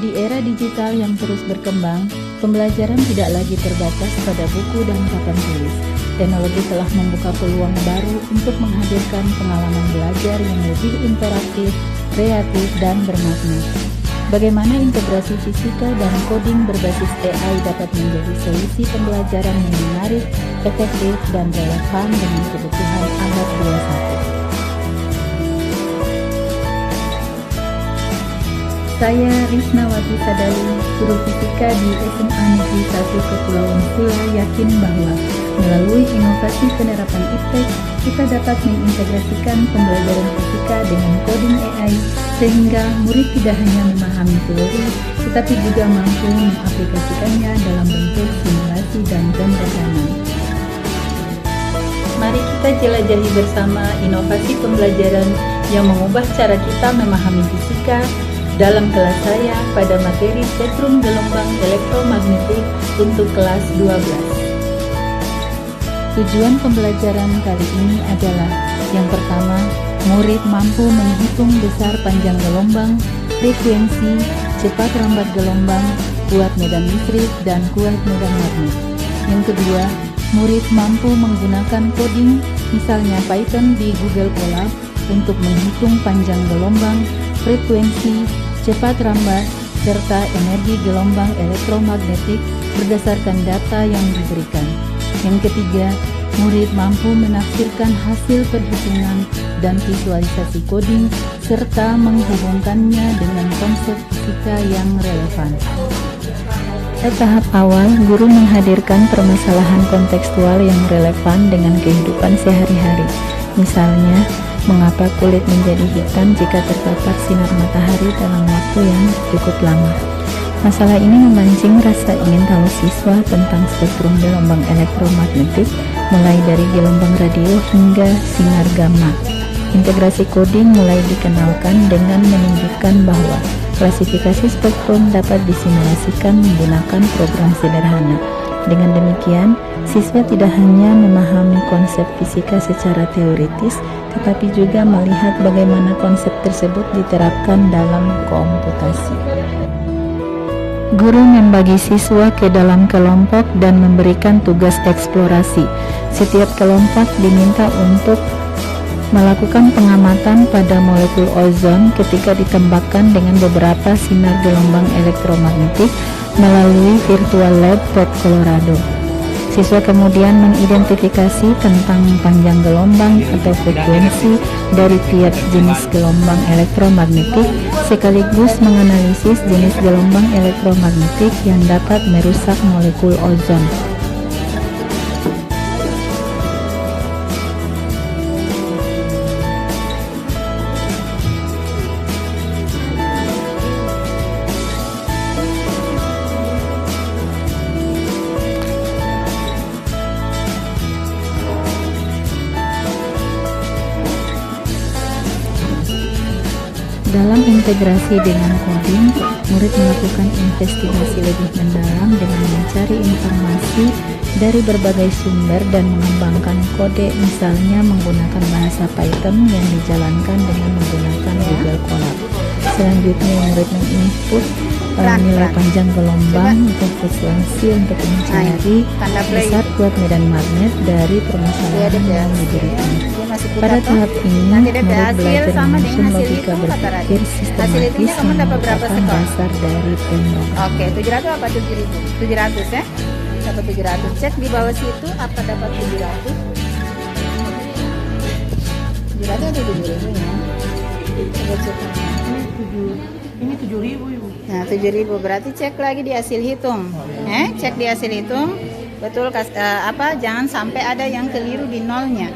Di era digital yang terus berkembang, pembelajaran tidak lagi terbatas pada buku dan papan tulis. Teknologi telah membuka peluang baru untuk menghadirkan pengalaman belajar yang lebih interaktif, kreatif, dan bermakna. Bagaimana integrasi fisika dan coding berbasis AI dapat menjadi solusi pembelajaran yang menarik, efektif, dan relevan dengan kebutuhan abad 21. Saya Risnawati Sadali, guru fisika di SMA Negeri 1 Kepulauan Sula, yakin bahwa melalui inovasi penerapan IPTEK, kita dapat mengintegrasikan pembelajaran fisika dengan coding AI sehingga murid tidak hanya memahami teori, tetapi juga mampu mengaplikasikannya dalam bentuk simulasi dan pemrograman. Mari kita jelajahi bersama inovasi pembelajaran yang mengubah cara kita memahami fisika dalam kelas saya pada materi spektrum gelombang elektromagnetik untuk kelas 12. Tujuan pembelajaran kali ini adalah yang pertama, murid mampu menghitung besar panjang gelombang, frekuensi, cepat rambat gelombang, kuat medan listrik, dan kuat medan magnet. Yang kedua, murid mampu menggunakan coding, misalnya Python di Google Colab, untuk menghitung panjang gelombang, frekuensi, cepat rambat, serta energi gelombang elektromagnetik berdasarkan data yang diberikan. Yang ketiga, murid mampu menafsirkan hasil perhitungan dan visualisasi coding serta menghubungkannya dengan konsep fisika yang relevan. Pada tahap awal, guru menghadirkan permasalahan kontekstual yang relevan dengan kehidupan sehari-hari. Misalnya, mengapa kulit menjadi hitam jika terpapar sinar matahari dalam waktu yang cukup lama. Masalah ini memancing rasa ingin tahu siswa tentang spektrum gelombang elektromagnetik, mulai dari gelombang radio hingga sinar gamma. Integrasi coding mulai dikenalkan dengan menunjukkan bahwa klasifikasi spektrum dapat disimulasikan menggunakan program sederhana. Dengan demikian, siswa tidak hanya memahami konsep fisika secara teoritis, tetapi juga melihat bagaimana konsep tersebut diterapkan dalam komputasi. Guru membagi siswa ke dalam kelompok dan memberikan tugas eksplorasi. Setiap kelompok diminta untuk melakukan pengamatan pada molekul ozon ketika ditembakkan dengan beberapa sinar gelombang elektromagnetik melalui virtual lab Port Colorado. Siswa kemudian mengidentifikasi tentang panjang gelombang atau frekuensi dari tiap jenis gelombang elektromagnetik, sekaligus menganalisis jenis gelombang elektromagnetik yang dapat merusak molekul ozon. Dalam integrasi dengan coding, murid melakukan investigasi lebih mendalam dengan mencari informasi dari berbagai sumber dan mengembangkan kode, misalnya menggunakan bahasa Python yang dijalankan dengan menggunakan Google Colab. Selanjutnya, murid menginput nilai panjang gelombang atau frekuensi untuk mencari besar kuat medan magnet dari permasalahan yang diberikan. Pada tahap ini, murid belajar menyusun logika berpikir sistematis yang merupakan dasar dari pemrograman. Oke, 700 apa 7.000? 700 ya? Dapat 700. Cek di bawah situ apa dapat 700? 700 atau 7.000 ya? Coba cek. Ini 7.000 Ibu. Nah, 7.000 berarti cek lagi di hasil hitung. Cek di hasil hitung. Betul, jangan sampai ada yang keliru di nolnya.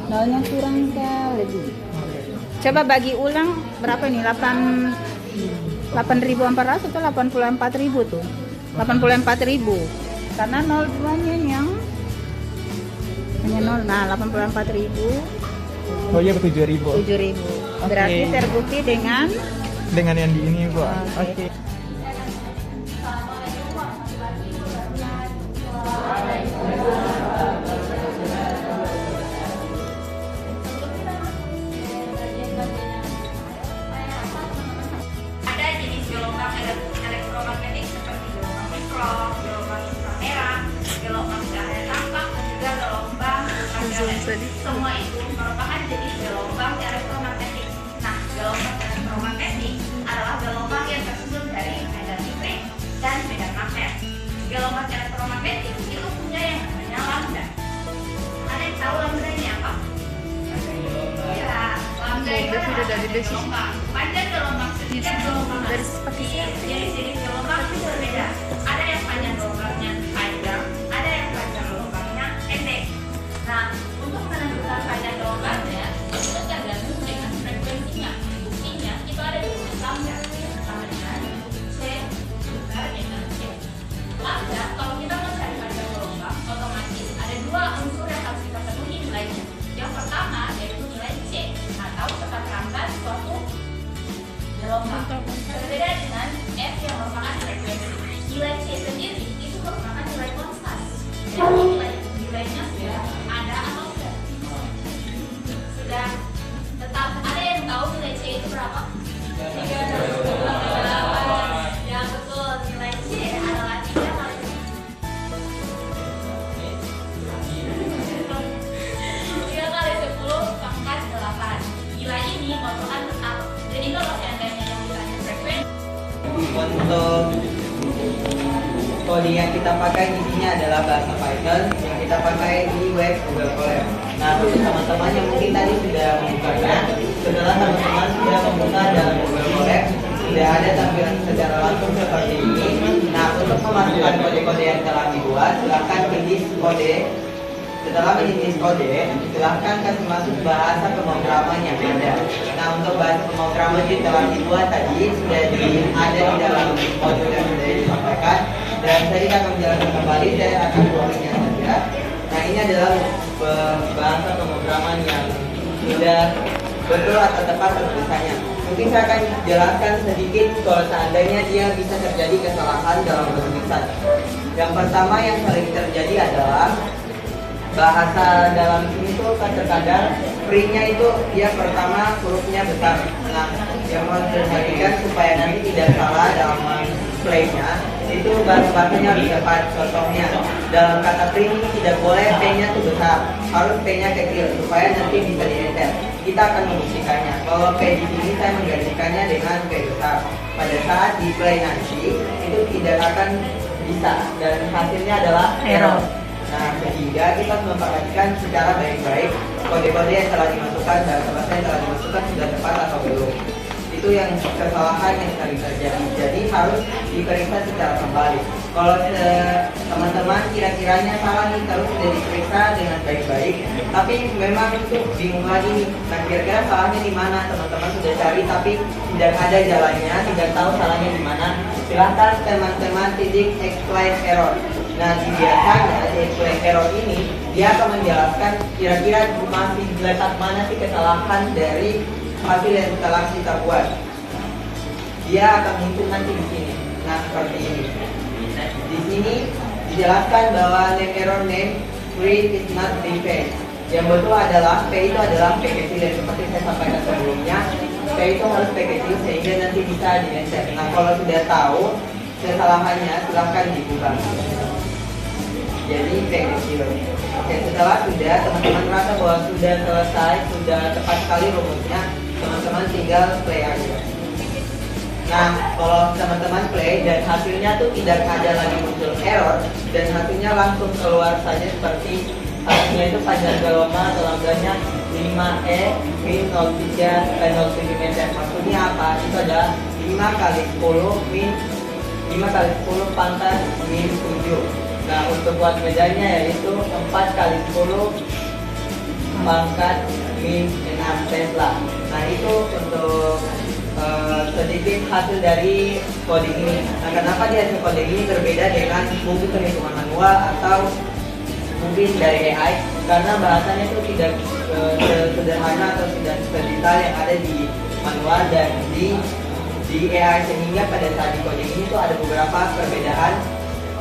Nolnya kurang ke lebih. Coba bagi ulang berapa nih? 8.400 atau 84.000 tuh? 84.000. Karena 02-nya yang hanya 0. Nah, 84.000. Oh iya, 7.000. 7.000. Berarti terbukti dengan yang di ini, Bu. Oke. Ada jenis gelombang semua itu merupakan jenis gelombang elektromagnetik. Nah, gelombang elektromagnetik adalah gelombang yang tersusun dari medan listrik dan medan magnet. Gelombang elektromagnetik itu punya yang namanya lambda. Ada yang tahu lambda ini apa? Ya, lambda itu adalah gelombang. Panjang gelombang setiap gelombang dari jenis gelombang itu berbeda. Ada yang panjang gelombangnya panjang, ada yang panjang gelombangnya pendek. Nah, untuk menentukan panjang gelombangnya itu tergantung dengan frekuensinya. Buktinya itu ada di rumus lambda sama dengan C tukar dengan C. Lambda kalau kita mau cari panjang gelombang, otomatis ada dua unsur yang harus kita penuhi nilainya. Yang pertama yaitu nilai C atau keterangan suatu gelombang. Berbeda dengan F yang merupakan frekuensi. Nilai C sendiri itu merupakan nilai konstan. Jadi nilainya sudah ada atau sudah tetap. Ada yang tahu nilai C itu berapa? 3,8. Ya betul, nilai C adalah 3 kali 10 pangkat 8. Nilai ini merupakan tetap. Jadi kalau seandainya yang ditanya frekuensi, untuk kode yang kita pakai di sini adalah bahasa Python yang kita pakai di web Google Colab. Nah, untuk teman-teman yang mungkin tadi sudah membukanya, setelah teman-teman sudah membuka dalam Google Colab, sudah ada tampilan secara langsung seperti ini. Nah, untuk memasukkan kode-kode yang telah dibuat, silahkan pilih kode. Setelah mengintis kode, silahkan kasih masuk bahasa pemrograman yang ada. Nah, untuk bahasa pemrograman yang telah dibuat tadi sudah ada di dalam modul yang sudah disampaikan. Dan tadi akan menjelaskan kembali, saya akan buatnya saja. Nah, ini adalah bahasa pemrograman yang sudah betul atau tepat penulisannya. Mungkin saya akan jelaskan sedikit kalau seandainya dia bisa terjadi kesalahan dalam penulisan. Yang pertama yang sering terjadi adalah bahasa dalam sini tuh terkadang print-nya itu dia pertama hurufnya besar. Nah, yang mau diperhatikan supaya nanti tidak salah dalam play-nya itu bahasanya harus tepat. Contohnya dalam kata print ini tidak boleh P-nya tuh besar, harus P-nya kecil supaya nanti bisa di-enter. Kita akan membuktikannya. Kalau P di sini saya menggantikannya dengan P besar. Pada saat di play nanti itu tidak akan bisa dan hasilnya adalah error. Nah, sehingga kita harus memperhatikan secara baik-baik kode-kode yang telah dimasukkan dan bahasa yang telah dimasukkan sudah tepat atau belum. Itu yang kesalahan yang sering terjadi. Jadi harus diperiksa secara kembali. Kalau teman-teman kira-kiranya salah nih, terus sudah diperiksa dengan baik-baik, tapi memang itu bingung lagi nih. Nah, kira-kira salahnya di mana? Teman-teman sudah cari tapi tidak ada jalannya, tidak tahu salahnya di mana. Silahkan teman-teman titik explain error. Nah, biasanya di explain error ini dia akan menjelaskan kira-kira masih letak mana sih kesalahan dari hasil yang telah kita buat. Dia akan muncul nanti di sini. Nah, seperti ini. Di sini dijelaskan bahwa error name print is not defined. Yang betul adalah P itu adalah P kecil dan seperti saya sampaikan sebelumnya, P itu harus P kecil sehingga nanti bisa di-enter. Nah, kalau sudah tahu kesalahannya silahkan dibuka. Jadi P kecil. Oke, setelah sudah teman-teman merasa bahwa sudah selesai, sudah tepat sekali rumusnya, teman-teman tinggal play aja. Nah, kalau teman-teman play dan hasilnya tuh tidak ada lagi muncul error dan hasilnya langsung keluar saja seperti hasilnya itu panjang gelombang atau lambdanya 5E min 0,7 meter. Maksudnya apa? Itu adalah 5 kali 10 min 5 kali 10 pangkat min 7. Nah, untuk buat bedanya yaitu 4 kali 10 pangkat min 6 Tesla. Nah, itu untuk sedikit hasil dari coding ini. Nah, kenapa di hasil coding ini berbeda dengan mungkin perhitungan manual atau mungkin dari AI? Karena bahasanya itu tidak sederhana atau tidak sedetail yang ada di manual dan di AI, sehingga pada saat di coding ini tuh ada beberapa perbedaan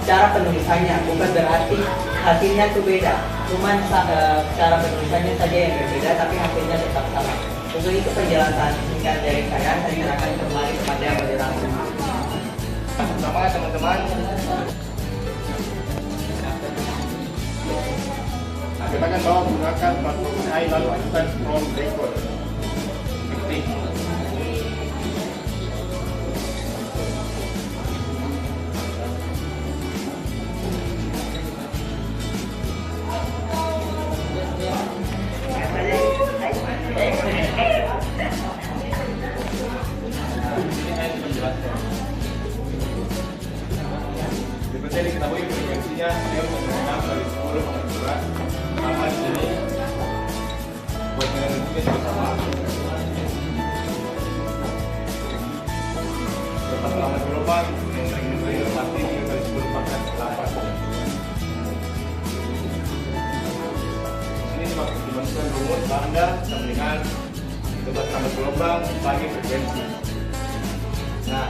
cara penulisannya. Bukan berarti hasilnya tuh beda, cuman cara penulisannya saja yang berbeda, tapi hasilnya tetap sama. Untuk itu penjelasan singkat dari saya serahkan kembali kepada moderator. Sama teman-teman. Katakan bahwa gunakan platform AI lalu ajukan prompt record. Ketik. Seperti diketahui frekuensinya dia 6 kali 10 pengaturan sama di sini buat energi juga sama. Lepas lama gelombang yang sering diberi pasti 3 kali 10 pangkat 8. Ini dimaksudkan rumus lambda sama dengan lepas lama gelombang bagi frekuensi. Nah,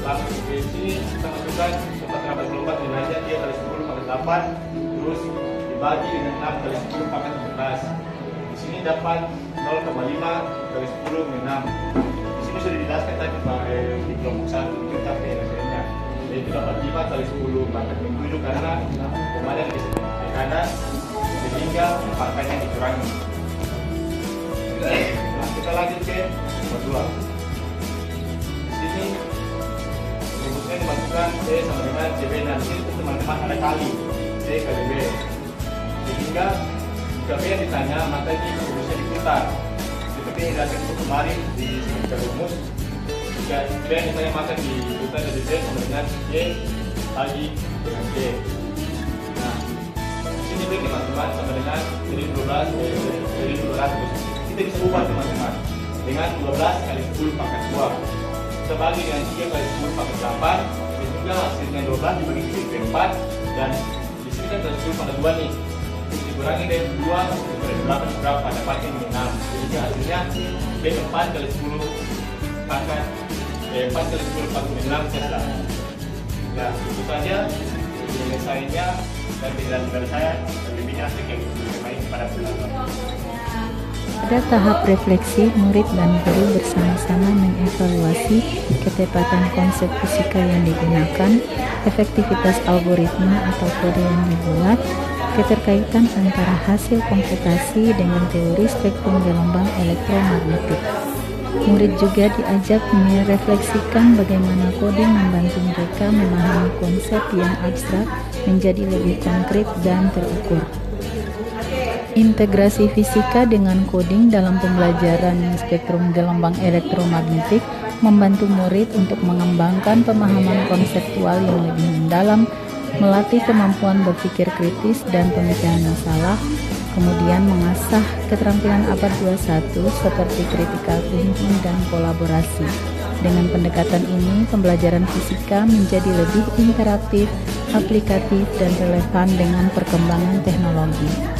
lambda frekuensi kita masukkan tempat ramai gelombang nilainya dia kali 10 pangkat 8 terus dibagi dengan 6 kali 10 pangkat 11. Di sini dapat 0,5 kali 10 min 6. Di sini sudah dijelaskan tadi di kelompok 1 kita PNSN-nya, yaitu dapat 5 kali 10 pangkat min 7 karena kemarin di kanan sehingga pangkatnya dikurangi. Nah, kita lanjut ke nomor 2. Di sini rumusnya dimasukkan C sama dengan CB. Nah, di sini teman-teman ada kali C kali B, sehingga jika B yang ditanya maka ini rumusnya diputar seperti yang dilakukan kemarin di sini rumus. Jika B yang ditanya maka diputar dari C sama dengan C lagi dengan C. Nah, di sini B teman-teman sama dengan jadi 12 dari 200. Kita bisa ubah teman-teman dengan 12 kali 10 pangkat 2. Kita bagi dengan 3 kali 10 pangkat 8, dan juga hasilnya 12 dibagi 3 ke 4, dan di sini kan dari 10 pangkat 2 nih, dikurangi dari 2 dari 8 berapa, dapatnya min 6. Jadi hasilnya B 4 kali 10 pangkat 4 kali 10 pangkat min 6 Tesla. Nah, itu saja penyelesaiannya dan penjelasan dari saya. Lebihnya saya main pada penjelasan. Pada tahap refleksi, murid dan guru bersama-sama mengevaluasi ketepatan konsep fisika yang digunakan, efektivitas algoritma atau kode yang dibuat, keterkaitan antara hasil komputasi dengan teori spektrum gelombang elektromagnetik. Murid juga diajak merefleksikan bagaimana coding membantu mereka memahami konsep yang abstrak menjadi lebih konkret dan terukur. Integrasi fisika dengan coding dalam pembelajaran spektrum gelombang elektromagnetik membantu murid untuk mengembangkan pemahaman konseptual yang lebih mendalam, melatih kemampuan berpikir kritis dan pemecahan masalah, kemudian mengasah keterampilan abad 21 seperti critical thinking dan kolaborasi. Dengan pendekatan ini, pembelajaran fisika menjadi lebih interaktif, aplikatif, dan relevan dengan perkembangan teknologi.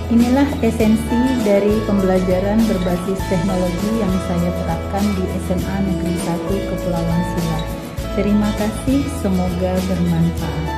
Inilah esensi dari pembelajaran berbasis teknologi yang saya terapkan di SMA Negeri 1 Kepulauan Silat. Terima kasih, semoga bermanfaat.